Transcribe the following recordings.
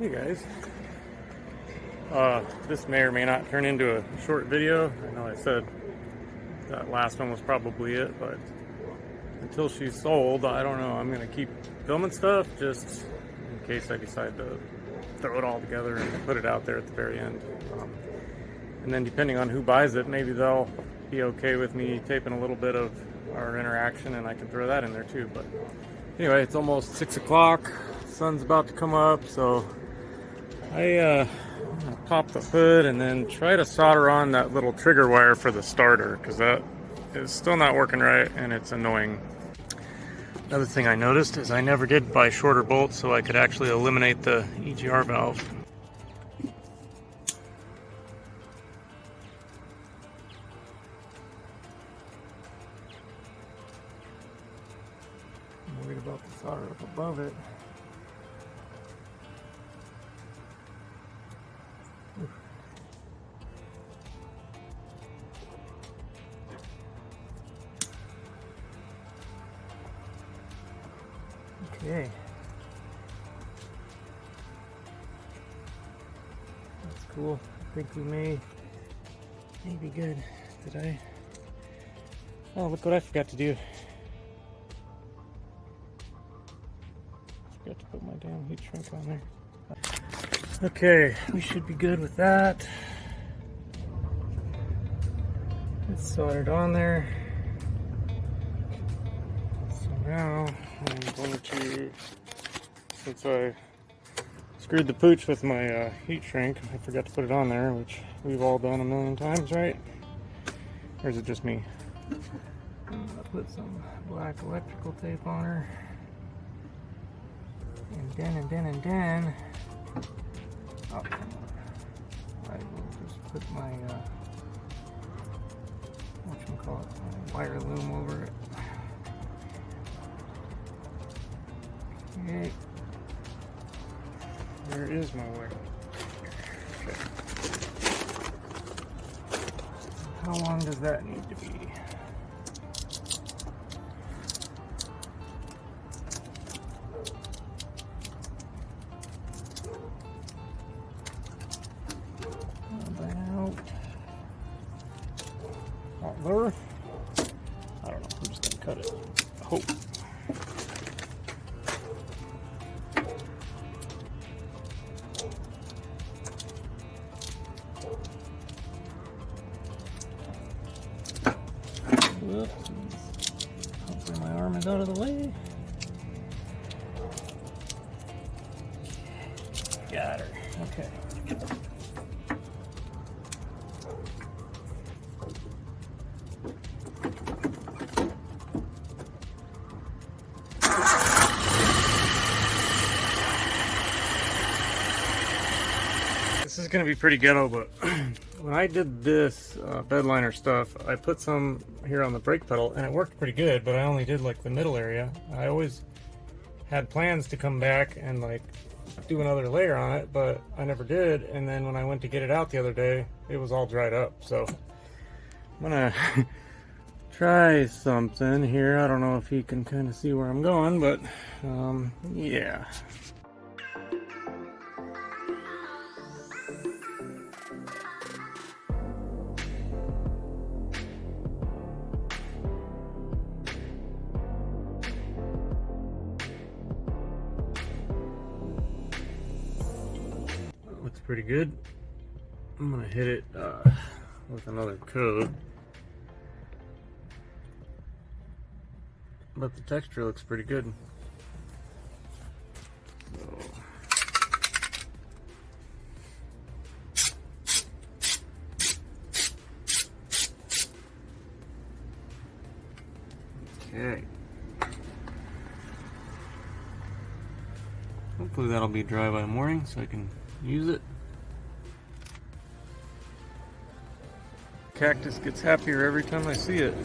Hey guys, this may or may not turn into a short video. I know I said that last one was probably it, but until she's sold, I don't know. I'm gonna keep filming stuff just in case I decide to throw it all together and put it out there at the very end. And then depending on who buys it, maybe they'll be okay with me taping a little bit of our interaction and I can throw that in there too. But anyway, it's almost 6 o'clock. Sun's about to come up, so I'm gonna pop the hood and then try to solder on that little trigger wire for the starter, because that is still not working right and it's annoying. Another thing I noticed is I never did buy shorter bolts so I could actually eliminate the EGR valve. I'm worried about the solder up above it. Okay. That's cool. I think we may be good. Did I? Oh, look what I forgot to do. Forgot to put my damn heat shrink on there. Okay, we should be good with that. It's soldered on there. So now I'm going to, since I screwed the pooch with my heat shrink, I forgot to put it on there, which we've all done a million times, right? Or is it just me? I'm gonna put some black electrical tape on her. And then, oh, come on. I will just put my, whatchamacallit, my wire loom over it. Okay. Where is my wire? Okay. How long does that need to be? There. I don't know. I'm just gonna cut it. Hope. Whoops. Hopefully my arm is out of the way. Got her. Okay. This is going to be pretty ghetto, but when I did this bed liner stuff, I put some here on the brake pedal and it worked pretty good, but I only did like the middle area. I always had plans to come back and like do another layer on it, but I never did. And then when I went to get it out the other day, it was all dried up. So I'm gonna try something here. I don't know if you can kind of see where I'm going, but yeah. Looks pretty good. I'm gonna hit it with another coat, but the texture looks pretty good. Okay. Hopefully that'll be dry by morning so I can use it. Cactus gets happier every time I see it.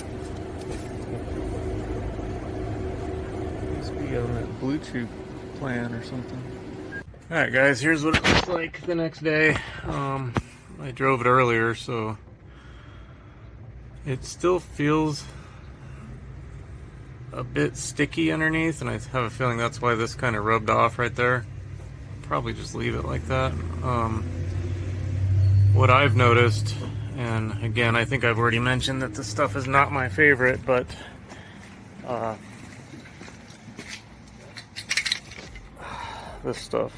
Must be on that Bluetooth plan or something. Alright guys, here's what it looks like the next day. I drove it earlier, so it still feels a bit sticky underneath, and I have a feeling that's why this kind of rubbed off right there. probably just leave it like that. What I've noticed, and again, I think I've already mentioned that this stuff is not my favorite, but this stuff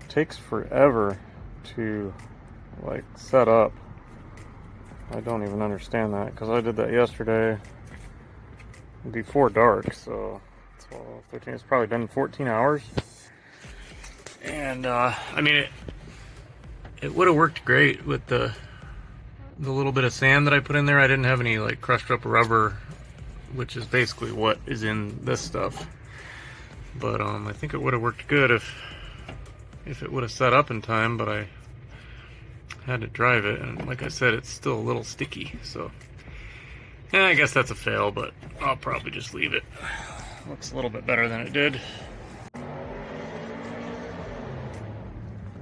takes forever to like set up. I don't even understand that because I did that yesterday before dark, so 12, 13, it's probably been 14 hours. And I mean, it would have worked great with the little bit of sand that I put in there. I didn't have any like crushed up rubber, which is basically what is in this stuff. But I think it would have worked good if it would have set up in time, but I had to drive it, and like I said, it's still a little sticky, so yeah, I guess that's a fail, but I'll probably just leave it. Looks a little bit better than it did.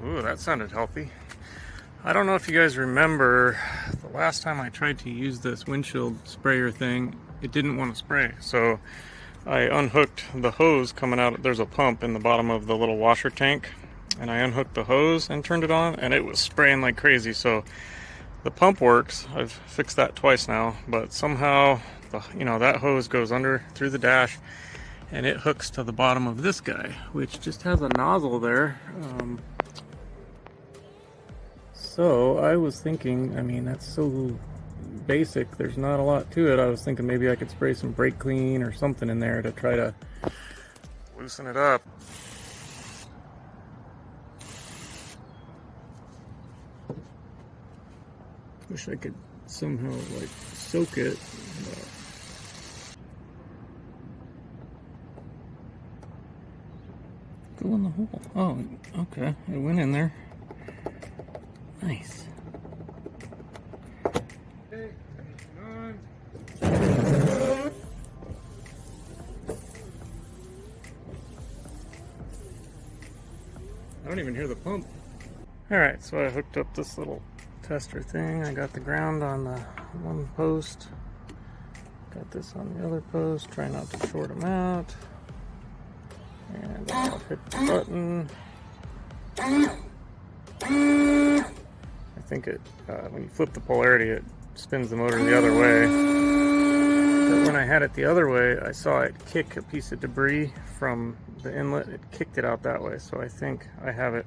Ooh, that sounded healthy. I don't know if you guys remember the last time I tried to use this windshield sprayer thing, it didn't want to spray, so I unhooked the hose coming out. There's a pump in the bottom of the little washer tank, and I unhooked the hose and turned it on, and it was spraying like crazy. So the pump works. I've fixed that twice now, but somehow that hose goes under through the dash, and it hooks to the bottom of this guy, which just has a nozzle there. So I was thinking, I mean, that's so basic, there's not a lot to it. I was thinking maybe I could spray some brake clean or something in there to try to loosen it up. Wish I could somehow like soak it. Go in the hole. Oh, okay, it went in there. Nice. I don't even hear the pump. Alright, so I hooked up this little tester thing. I got the ground on the one post. Got this on the other post. Try not to short them out. And I'll hit the button. I think it, when you flip the polarity, it spins the motor the other way. But when I had it the other way, I saw it kick a piece of debris from the inlet. It kicked it out that way, so I think I have it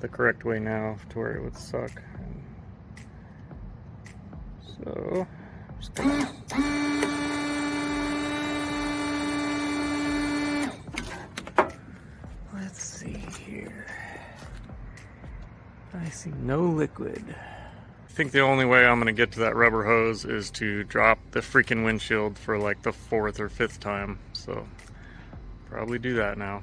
the correct way now to where it would suck. So, I'm just gonna... Let's see here. I see no liquid. I think the only way I'm going to get to that rubber hose is to drop the freaking windshield for like the 4th or 5th time. So, probably do that now.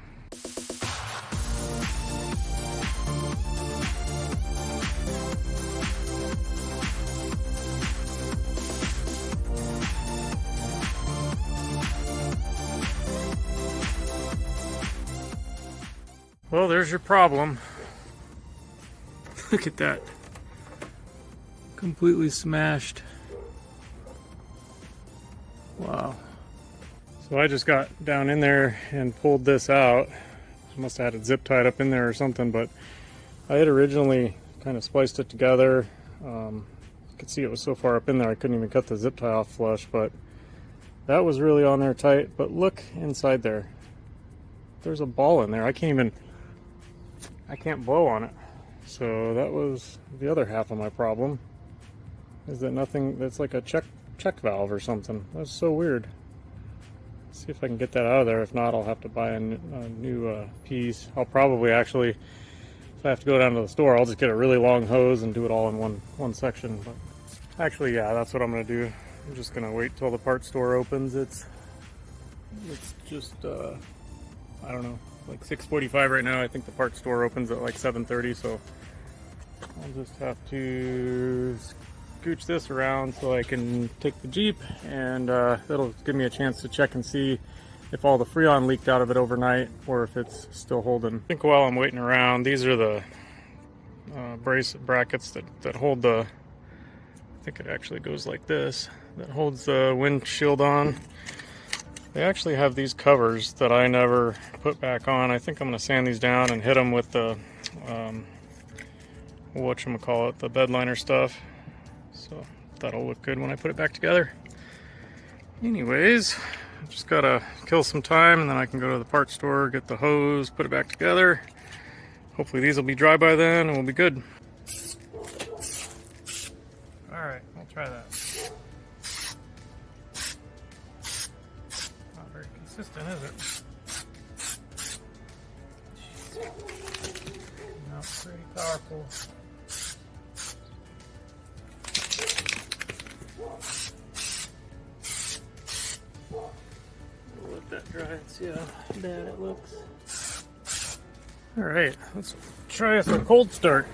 Well, there's your problem. Look at that. Completely smashed. Wow. So I just got down in there and pulled this out. I must have had it zip tied up in there or something, but I had originally kind of spliced it together. You could see it was so far up in there I couldn't even cut the zip tie off flush, but that was really on there tight. But look inside there. There's a ball in there. I can't blow on it. So that was the other half of my problem, is that nothing, that's like a check valve or something. That's so weird. Let's see if I can get that out of there. If not, I'll have to buy a new piece. I'll probably actually, if I have to go down to the store, I'll just get a really long hose and do it all in one section. But actually, yeah, that's what I'm gonna do. I'm just gonna wait till the parts store opens. It's just I don't know, like 6:45 right now. I think the parts store opens at like 7:30, so I'll just have to scooch this around so I can take the Jeep, and that'll give me a chance to check and see if all the Freon leaked out of it overnight or if it's still holding. I think while I'm waiting around, these are the brace brackets that hold the, I think it actually goes like this, that holds the windshield on. They actually have these covers that I never put back on. I think I'm going to sand these down and hit them with the, whatchamacallit, the bed liner stuff. So that'll look good when I put it back together. Anyways, just gotta kill some time and then I can go to the parts store, get the hose, put it back together. Hopefully these will be dry by then and we'll be good. Alright, we'll try that. Not very consistent, is it? Not pretty powerful. We'll let that dry and see how bad it looks. Alright, let's try us a cold start.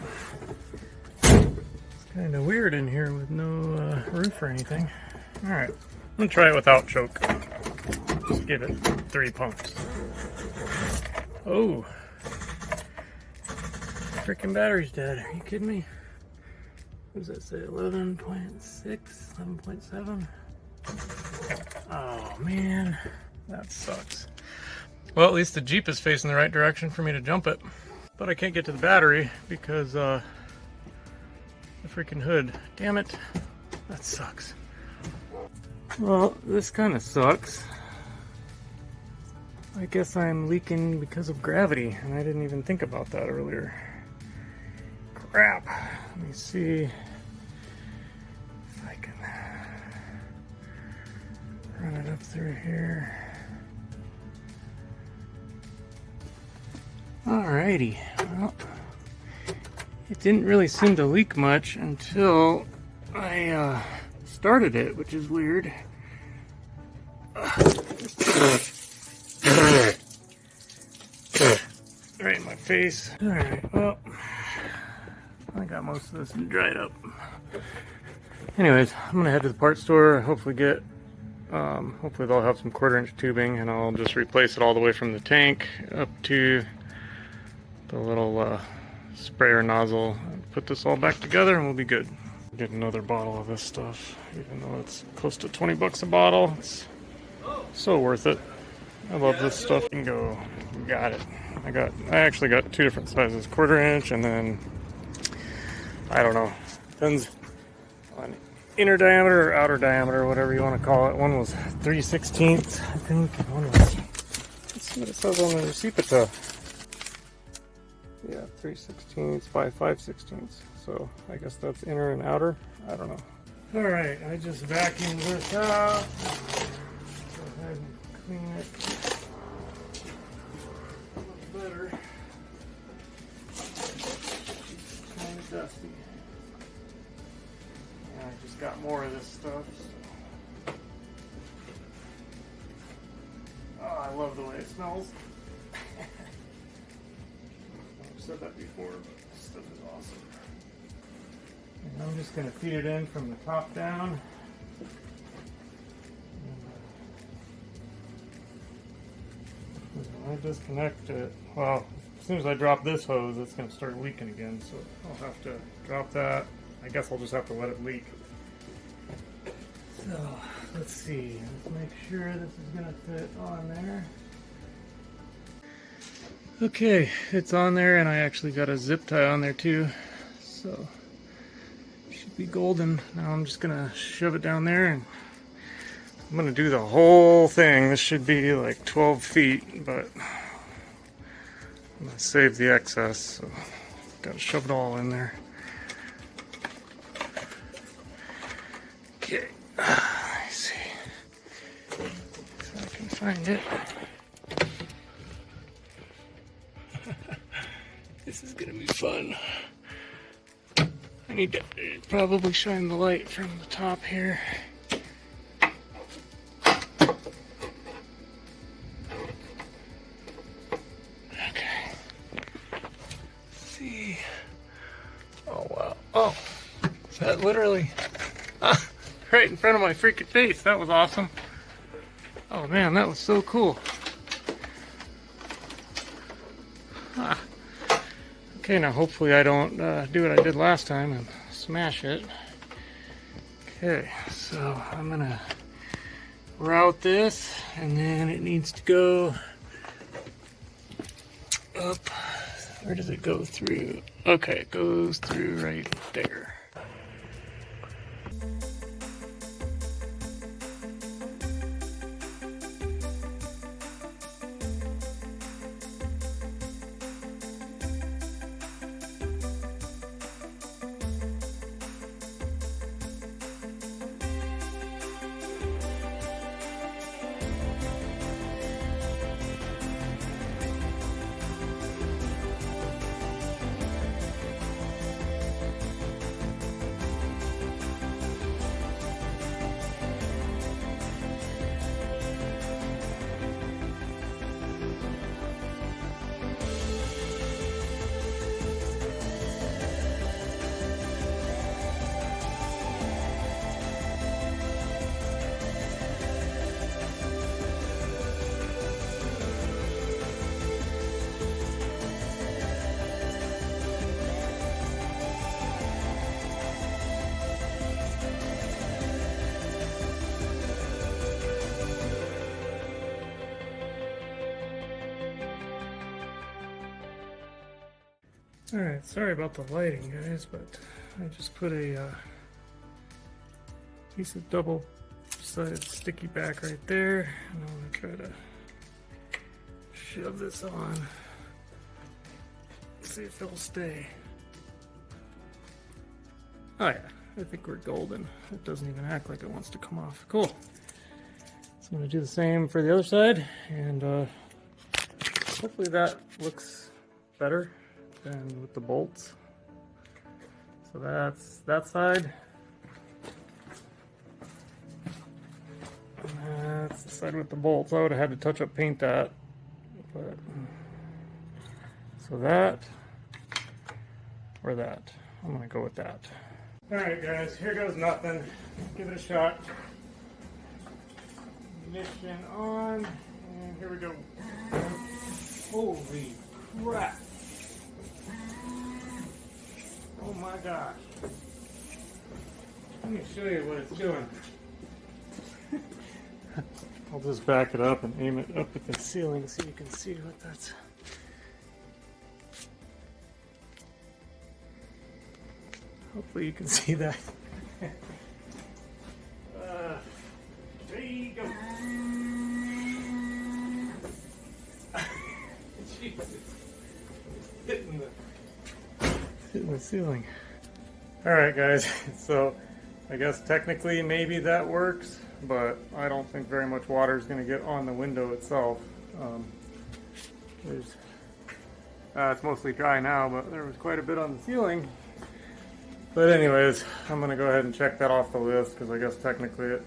It's kind of weird in here with no roof or anything. Alright, I'm going to try it without choke. Just give it 3 pumps. Oh! Freaking battery's dead. Are you kidding me? What does that say? 11.6? 11.7? Oh man, that sucks. Well, at least the Jeep is facing the right direction for me to jump it. But I can't get to the battery because the freaking hood. Damn it. That sucks. Well, this kind of sucks. I guess I'm leaking because of gravity, and I didn't even think about that earlier. Crap. Let me see if I can run it up through here. Alrighty. Well, it didn't really seem to leak much until I started it, which is weird. Right in my face. Alright, well, I got most of this dried up. Anyways, I'm gonna head to the parts store, hopefully get, hopefully they'll have some 1/4-inch tubing, and I'll just replace it all the way from the tank up to the little sprayer nozzle. Put this all back together and we'll be good. Get another bottle of this stuff, even though it's close to 20 bucks a bottle. It's so worth it. I love this stuff. You can go, got it. I actually got 2 different sizes, 1/4-inch, and then I don't know, depends on inner diameter or outer diameter, whatever you want to call it. One was 3/16, I think, and one was, let's see what it says on the receipt. Yeah, 3/16 by 5/16. So I guess that's inner and outer. I don't know. Alright, I just vacuumed this out. Go ahead and clean it a little better. It's kind of dusty. And I just got more of this stuff. So. Oh, I love the way it smells. I've said that before, but this stuff is awesome. And I'm just going to feed it in from the top down. When I disconnect it, well, as soon as I drop this hose, it's going to start leaking again, so I'll have to drop that. I guess I'll just have to let it leak. So, let's see. Let's make sure this is going to fit on there. Okay, it's on there, and I actually got a zip tie on there too, so should be golden. Now I'm just gonna shove it down there, and I'm gonna do the whole thing. This should be like 12 feet, but I'm gonna save the excess, so gotta shove it all in there. Okay, let me see if I can find it. This is gonna be fun. I need to probably shine the light from the top here. Okay. Let's see. Oh wow. Oh, is that literally right in front of my freaking face? That was awesome. Oh man, that was so cool. Okay, now hopefully I don't do what I did last time and smash it. Okay, so I'm gonna route this, and then it needs to go up. Where does it go through? Okay, it goes through right there. Alright, sorry about the lighting, guys, but I just put a piece of double-sided sticky back right there, and I'm going to try to shove this on, see if it'll stay. Oh yeah, I think we're golden. It doesn't even act like it wants to come off. Cool. So I'm going to do the same for the other side, and hopefully that looks better than with the bolts. So that's that side. And that's the side with the bolts. I would have had to touch up paint that. But so that or that. I'm gonna go with that. Alright guys, here goes nothing. Give it a shot. Ignition on, and here we go. Holy crap. Oh my gosh. Let me show you what it's doing. I'll just back it up and aim it up at the ceiling so you can see what that's. Hopefully you can see that. There you go. Jesus. Hitting the ceiling. Alright guys, so I guess technically maybe that works, but I don't think very much water is going to get on the window itself. It's mostly dry now, but there was quite a bit on the ceiling. But anyways, I'm going to go ahead and check that off the list, because I guess technically it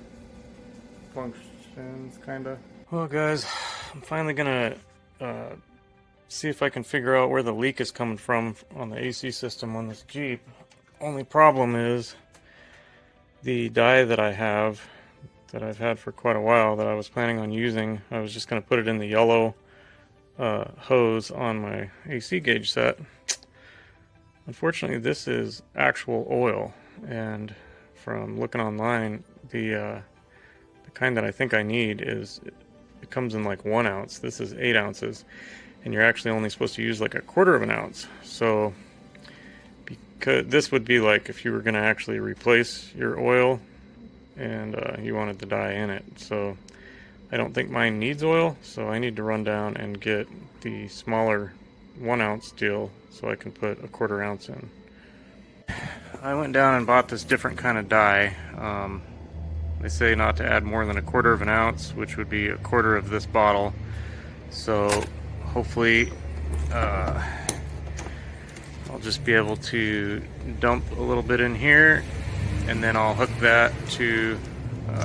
functions, kind of. Well guys, I'm finally going to see if I can figure out where the leak is coming from on the AC system on this Jeep. Only problem is the dye that I have, that I've had for quite a while, that I was planning on using. I was just going to put it in the yellow hose on my AC gauge set. Unfortunately, this is actual oil, and from looking online, the kind that I think I need is, it comes in like 1 ounce. This is 8 ounces. And you're actually only supposed to use like 1/4 of an ounce. So because this would be like if you were going to actually replace your oil and you wanted the dye in it. So I don't think mine needs oil, so I need to run down and get the smaller 1 ounce deal so I can put 1/4 ounce in. I went down and bought this different kind of dye. They say not to add more than 1/4 of an ounce, which would be 1/4 of this bottle. So hopefully I'll just be able to dump a little bit in here, and then I'll hook that to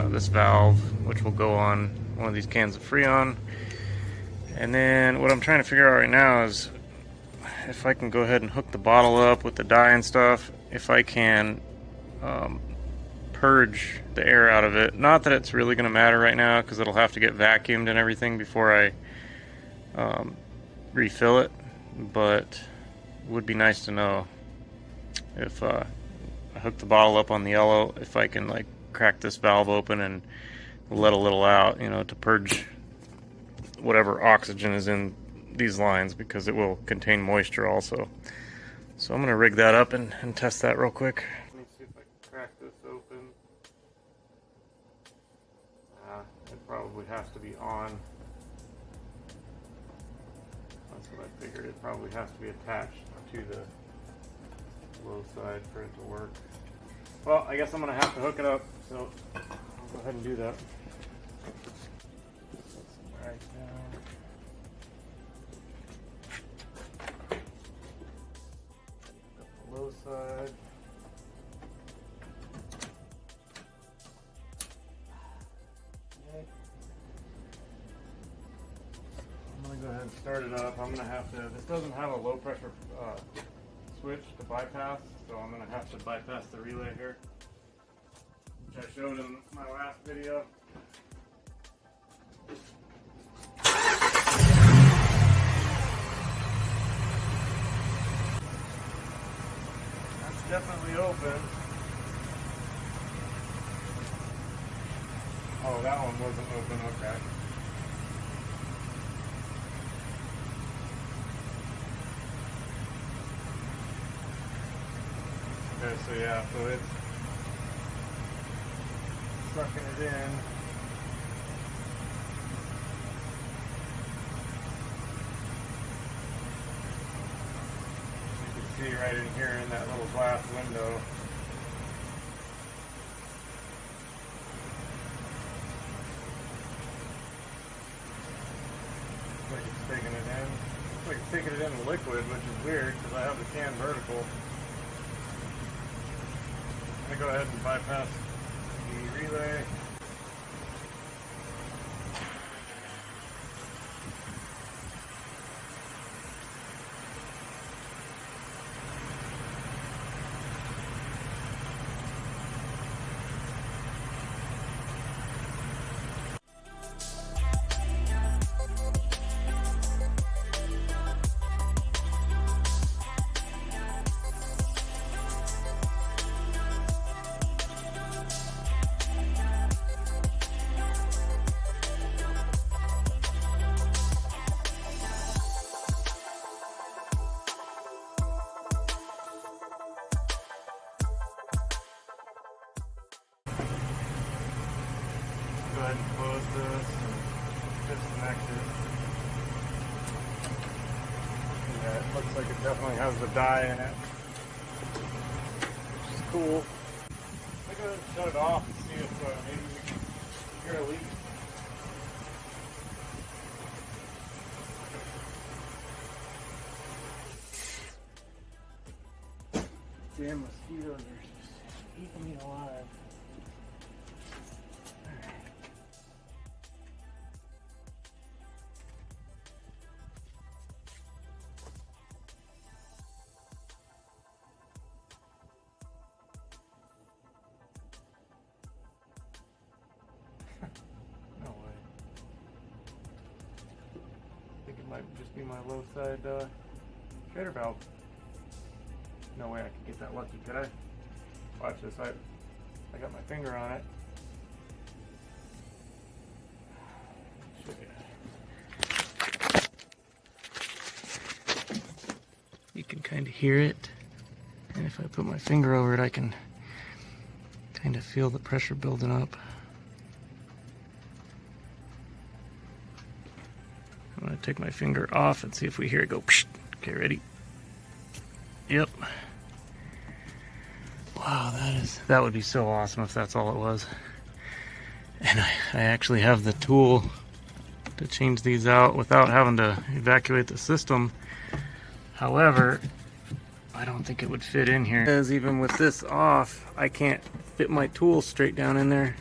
this valve, which will go on one of these cans of Freon. And then what I'm trying to figure out right now is if I can go ahead and hook the bottle up with the dye and stuff, if I can purge the air out of it. Not that it's really going to matter right now, because it'll have to get vacuumed and everything before I refill it, but it would be nice to know if I hook the bottle up on the yellow, if I can like crack this valve open and let a little out, you know, to purge whatever oxygen is in these lines, because it will contain moisture also. So I'm going to rig that up and test that real quick. Let me see if I can crack this open. It probably has to be on. That's what I figured. It probably has to be attached to the low side for it to work. Well, I guess I'm going to have to hook it up, so I'll go ahead and do that. Right down. The low side. Okay. I'm going to go ahead and start it up. I'm going to have to, this doesn't have a low pressure switch to bypass, so I'm going to have to bypass the relay here, which I showed in my last video. That's definitely open. Oh, that one wasn't open, okay. Okay, so yeah, so it's sucking it in. You can see right in here in that little glass window. Looks like it's taking it in. Looks like it's taking it in liquid, which is weird because I have the can vertical. I'm going to go ahead and bypass the relay. Go ahead and close this and disconnect it. Yeah, it looks like it definitely has the dye in it, which is cool. I'm going to go ahead and shut it off and see if maybe we can hear a leak. Damn mosquitoes are just eating me alive. No way. I think it might just be my low side trailer valve. No way I could get that lucky, could I? Watch this, I got my finger on it. You can kind of hear it, and if I put my finger over it, I can kind of feel the pressure building up. I'm going to take my finger off and see if we hear it go. Psh. Okay, ready? Yep. Wow, that would be so awesome if that's all it was. And I actually have the tool to change these out without having to evacuate the system. However, I don't think it would fit in here. Because even with this off, I can't fit my tool straight down in there.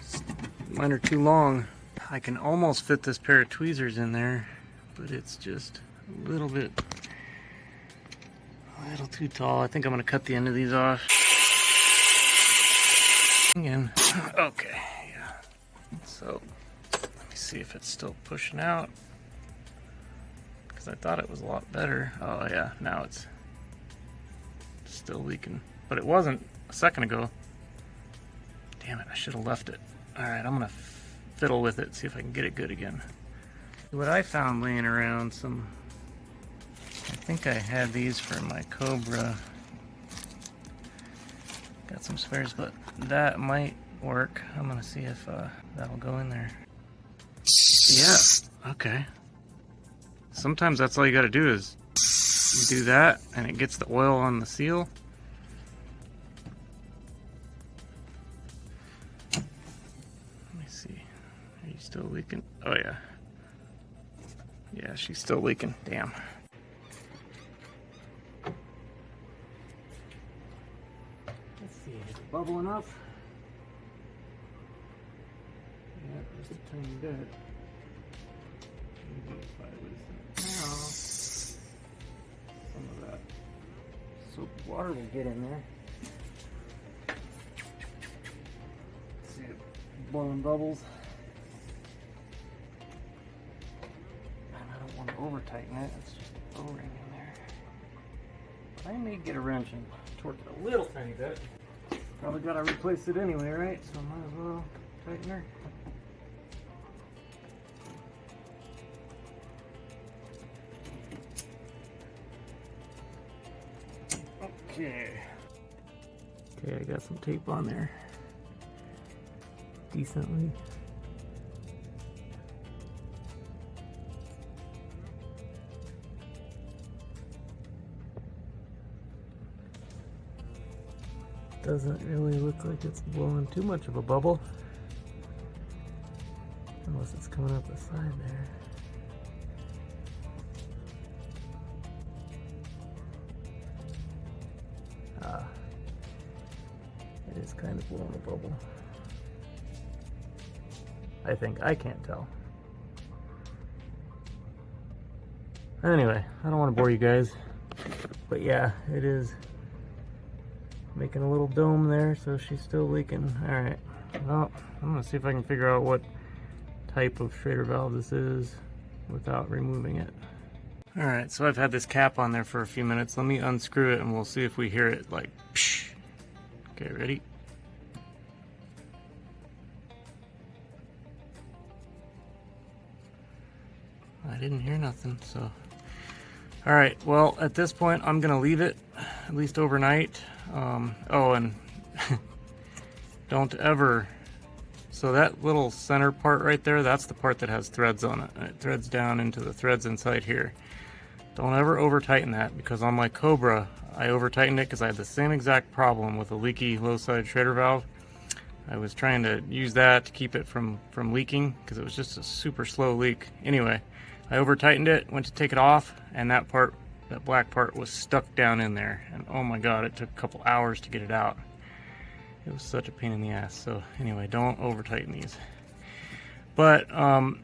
Mine are too long. I can almost fit this pair of tweezers in there, but it's just a little too tall. I think I'm going to cut the end of these off. Again. Okay, yeah. So, let me see if it's still pushing out. Because I thought it was a lot better. Oh yeah, now it's still leaking. But it wasn't a second ago. Damn it, I should have left it. Alright, I'm going to fiddle with it, see if I can get it good again. What I found laying around, I think I had these for my Cobra. Got some spares, but that might work. I'm gonna see if that'll go in there. Yeah, okay. Sometimes that's all you gotta do is do that, and it gets the oil on the seal. Let me see. Are you still leaking? Oh yeah. Yeah, she's still leaking. Damn. Let's see. Is it bubbling up? Yeah, just a tiny bit. Maybe if I loosen it now, some of that soap water will get in there. See it blowing bubbles. And I don't want to over tighten it, it's just an O-ring in there. But I may get a wrench and torque it a little tiny bit. Probably gotta replace it anyway, right? So I might as well tighten her. Okay, I got some tape on there. Decently. Doesn't really look like it's blowing too much of a bubble. Unless it's coming up the side there. It is kind of blowing a bubble. I think. I can't tell. Anyway, I don't want to bore you guys. But yeah, it is making a little dome there, so she's still leaking. Alright, well, I'm going to see if I can figure out what type of Schrader valve this is without removing it. Alright, so I've had this cap on there for a few minutes. Let me unscrew it and we'll see if we hear it like psh. Okay, ready? I didn't hear nothing, so. Alright, well, at this point, I'm going to leave it, at least overnight. Oh, and don't ever. So that little center part right there, that's the part that has threads on it. And it threads down into the threads inside here. Don't ever over tighten that, because on my Cobra, I over tightened it because I had the same exact problem with a leaky low side Schrader valve. I was trying to use that to keep it from leaking because it was just a super slow leak. Anyway, I over tightened it, went to take it off, and that part, that black part, was stuck down in there. And oh my god, it took a couple hours to get it out. It was such a pain in the ass. So anyway, don't over tighten these. But I'm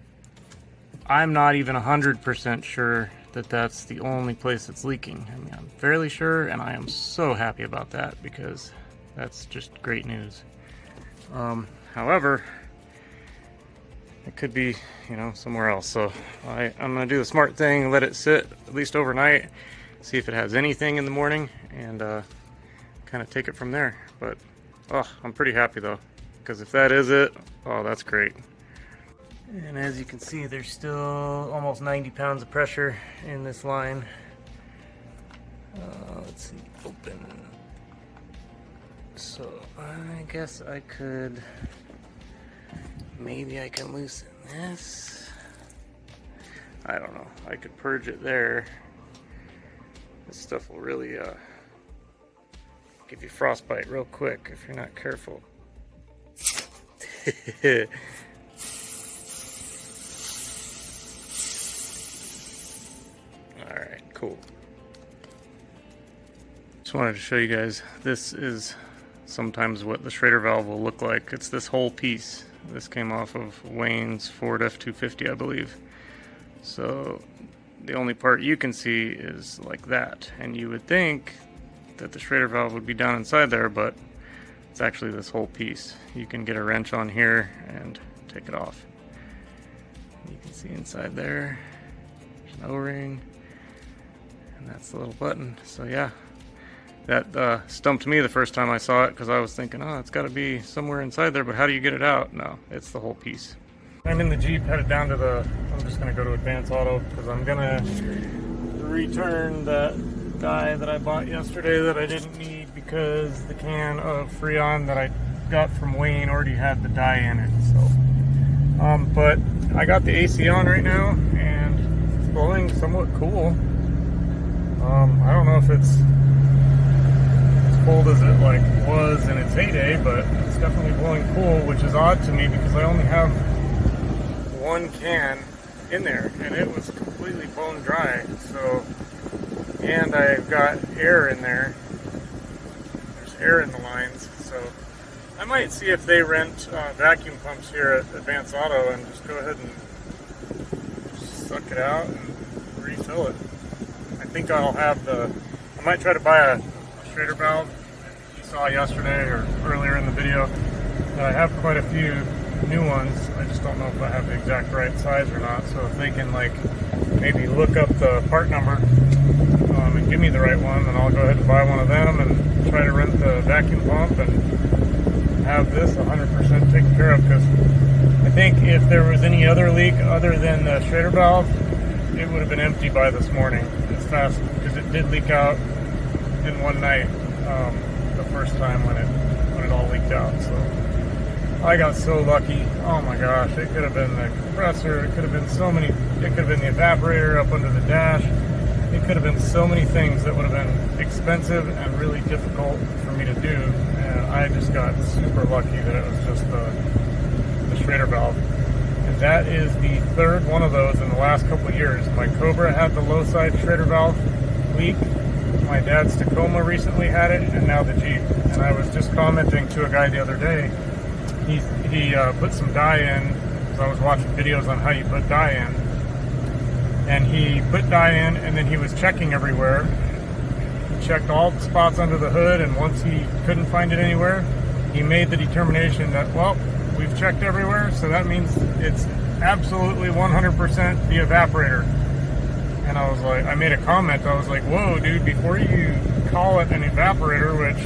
not even 100% sure that that's the only place that's leaking. I mean, I'm fairly sure, and I am so happy about that because that's just great news. However, it could be, you know, somewhere else. So I'm gonna do the smart thing, let it sit at least overnight, see if it has anything in the morning, and kind of take it from there. But oh, I'm pretty happy though, because if that is it, oh, that's great. And as you can see, there's still almost 90 pounds of pressure in this line. Let's see, open. So I guess I could, maybe I can loosen this. I don't know, I could purge it there. This stuff will really give you frostbite real quick if you're not careful. Alright, cool. Just wanted to show you guys, this is sometimes what the Schrader valve will look like. It's this whole piece. This came off of Wayne's Ford F-250, I believe. So the only part you can see is like that. And you would think that the Schrader valve would be down inside there, but it's actually this whole piece. You can get a wrench on here and take it off. You can see inside there, there's an O-ring, and that's the little button. So yeah. That stumped me the first time I saw it because I was thinking, oh, it's got to be somewhere inside there, but how do you get it out? No, it's the whole piece. I'm in the Jeep headed down to I'm just gonna go to Advance Auto because I'm gonna return that dye that I bought yesterday that I didn't need because the can of Freon that I got from Wayne already had the dye in it. So, but I got the AC on right now and it's blowing somewhat cool. I don't know if it's as cold as it like was in its heyday, but it's definitely blowing cool, which is odd to me because I only have one can in there and it was completely bone dry. So, and I've got air in there. There's air in the lines, so I might see if they rent vacuum pumps here at Advance Auto and just go ahead and suck it out and refill it. I think I'll have I might try to buy a Schrader valve. You saw yesterday or earlier in the video that I have quite a few new ones. I just don't know if I have the exact right size or not. So if they can like maybe look up the part number and give me the right one, then I'll go ahead and buy one of them and try to rent the vacuum pump and have this 100% taken care of. Because I think if there was any other leak other than the Schrader valve, it would have been empty by this morning as fast, because it did leak out in one night the first time when it all leaked out. So I got so lucky. Oh my gosh, it could have been the compressor, it could have been it could have been the evaporator up under the dash. It could have been so many things that would have been expensive and really difficult for me to do. And I just got super lucky that it was just the Schrader valve. And that is the third one of those in the last couple of years. My Cobra had the low side Schrader valve leak. My dad's Tacoma recently had it, and now the Jeep. And I was just commenting to a guy the other day. He put some dye in, because I was watching videos on how you put dye in. And he put dye in, and then he was checking everywhere. He checked all the spots under the hood, and once he couldn't find it anywhere, he made the determination that, well, we've checked everywhere, so that means it's absolutely 100% the evaporator. And I was like, I made a comment, I was like, whoa, dude, before you call it an evaporator, which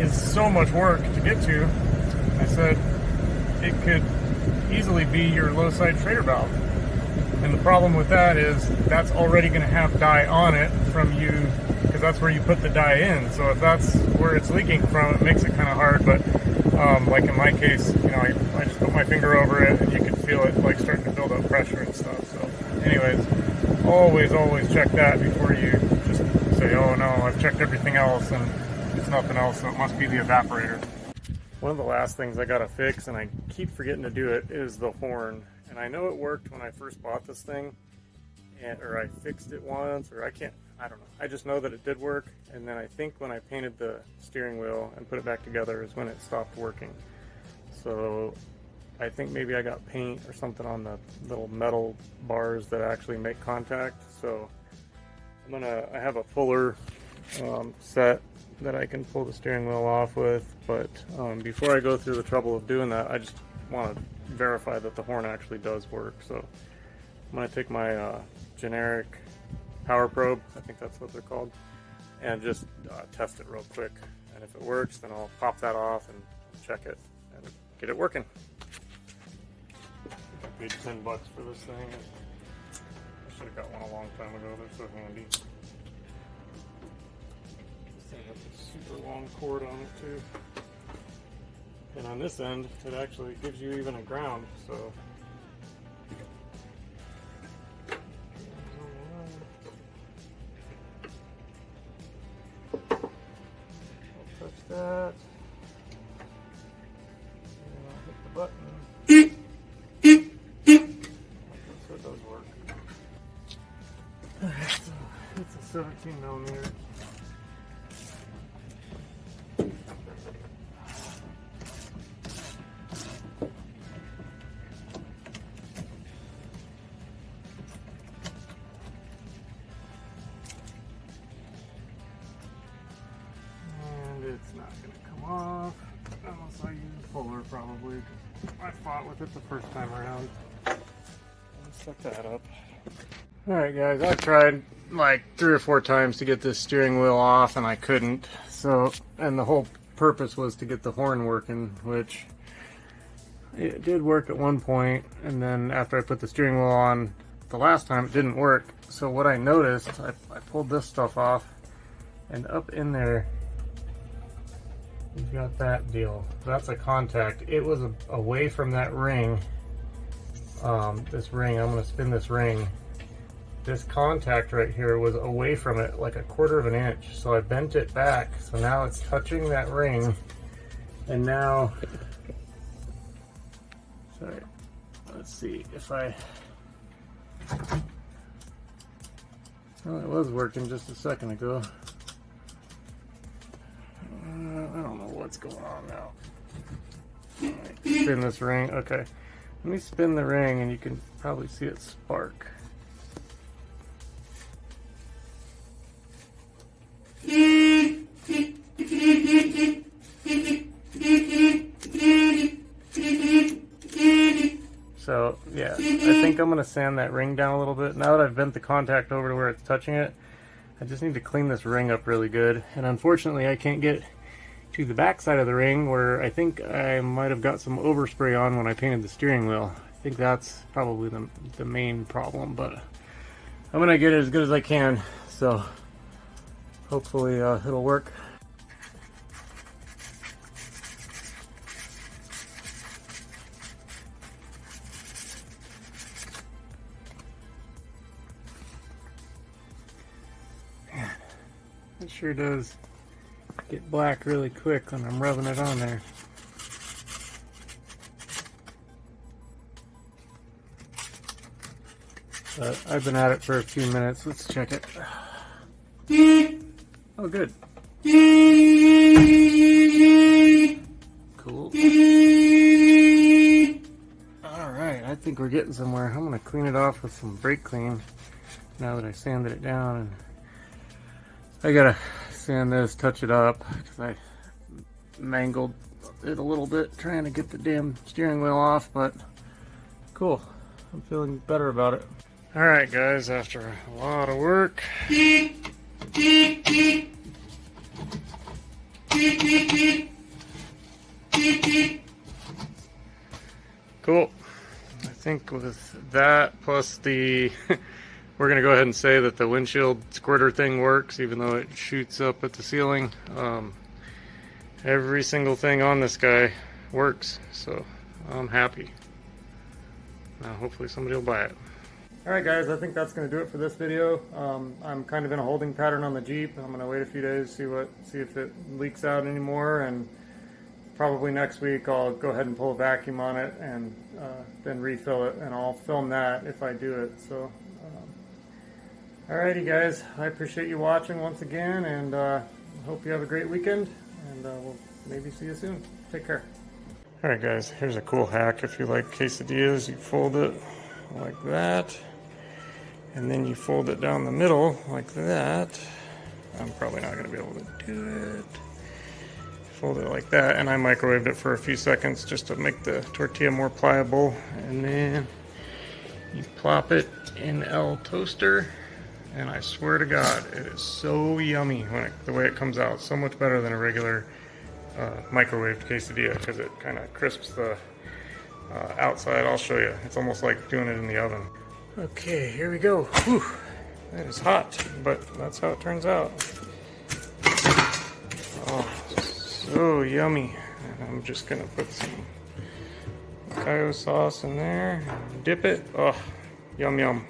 is so much work to get to, I said, it could easily be your low side Schrader valve. And the problem with that is that's already going to have dye on it from you, because that's where you put the dye in. So if that's where it's leaking from, it makes it kind of hard. But like in my case, you know, I just put my finger over it and you can feel it like starting to build up pressure and stuff. So anyways, always check that before you just say, oh no, I've checked everything else and it's nothing else, so it must be the evaporator. One of the last things I gotta fix, and I keep forgetting to do it, is the horn. And I know it worked when I first bought this thing, or I fixed it once, or I don't know. I just know that it did work, and then I think when I painted the steering wheel and put it back together is when it stopped working. So I think maybe I got paint or something on the little metal bars that actually make contact. So I have a puller set that I can pull the steering wheel off with, but before I go through the trouble of doing that, I just want to verify that the horn actually does work. So I'm going to take my generic power probe, I think that's what they're called, and just test it real quick. And if it works, then I'll pop that off and check it and get it working. I paid $10 for this thing. I should have got one a long time ago. They're so handy. This thing has a super long cord on it too. And on this end, it actually gives you even a ground, so. I'll touch that. And I'll hit the button. So it does work. It's a 17 millimeter. It's not going to come off unless I use a puller, probably, because I fought with it the first time around. Let's set that up. Alright guys, I've tried like 3 or 4 times to get this steering wheel off and I couldn't. So, and the whole purpose was to get the horn working, which it did work at one point, and then after I put the steering wheel on the last time, it didn't work. So what I noticed, I pulled this stuff off, and up in there, you've got that deal. That's a contact. It was away from that ring. This ring, I'm gonna spin this ring. This contact right here was away from it like 1/4 of an inch. So I bent it back. So now it's touching that ring. And now, sorry, let's see if I, well, it was working just a second ago. I don't know what's going on now. Right, spin this ring. Okay, let me spin the ring and you can probably see it spark. So yeah, I think I'm gonna sand that ring down a little bit. Now that I've bent the contact over to where it's touching it, I just need to clean this ring up really good. And unfortunately I can't get to the back side of the ring where I think I might have got some overspray on when I painted the steering wheel. I think that's probably the main problem, but I'm gonna get it as good as I can. So hopefully it'll work. Man, it sure does get black really quick when I'm rubbing it on there. But I've been at it for a few minutes. Let's check it. Oh, good. Cool. Alright, I think we're getting somewhere. I'm going to clean it off with some brake clean now that I sanded it down. And I got to sand this, touch it up, because I mangled it a little bit trying to get the damn steering wheel off, but cool. I'm feeling better about it. Alright guys, after a lot of work, cool. I think with that plus the we're gonna go ahead and say that the windshield squirter thing works, even though it shoots up at the ceiling. Every single thing on this guy works, so I'm happy. Now hopefully somebody will buy it. Alright guys, I think that's going to do it for this video. I'm kind of in a holding pattern on the Jeep. I'm going to wait a few days, see if it leaks out anymore, and probably next week I'll go ahead and pull a vacuum on it and then refill it, and I'll film that if I do it. So, alrighty guys, I appreciate you watching once again, and hope you have a great weekend, and we'll maybe see you soon. Take care. Alright guys, here's a cool hack. If you like quesadillas, you fold it like that, and then you fold it down the middle like that. I'm probably not going to be able to do it. Fold it like that, and I microwaved it for a few seconds just to make the tortilla more pliable, and then you plop it in El Toaster, and I swear to God, it is so yummy when the way it comes out. So much better than a regular microwaved quesadilla, because it kind of crisps the outside. I'll show you. It's almost like doing it in the oven. Okay, here we go. Whew, that is hot, but that's how it turns out. Oh, so yummy. And I'm just gonna put some Cayo sauce in there, dip it. Oh, yum yum.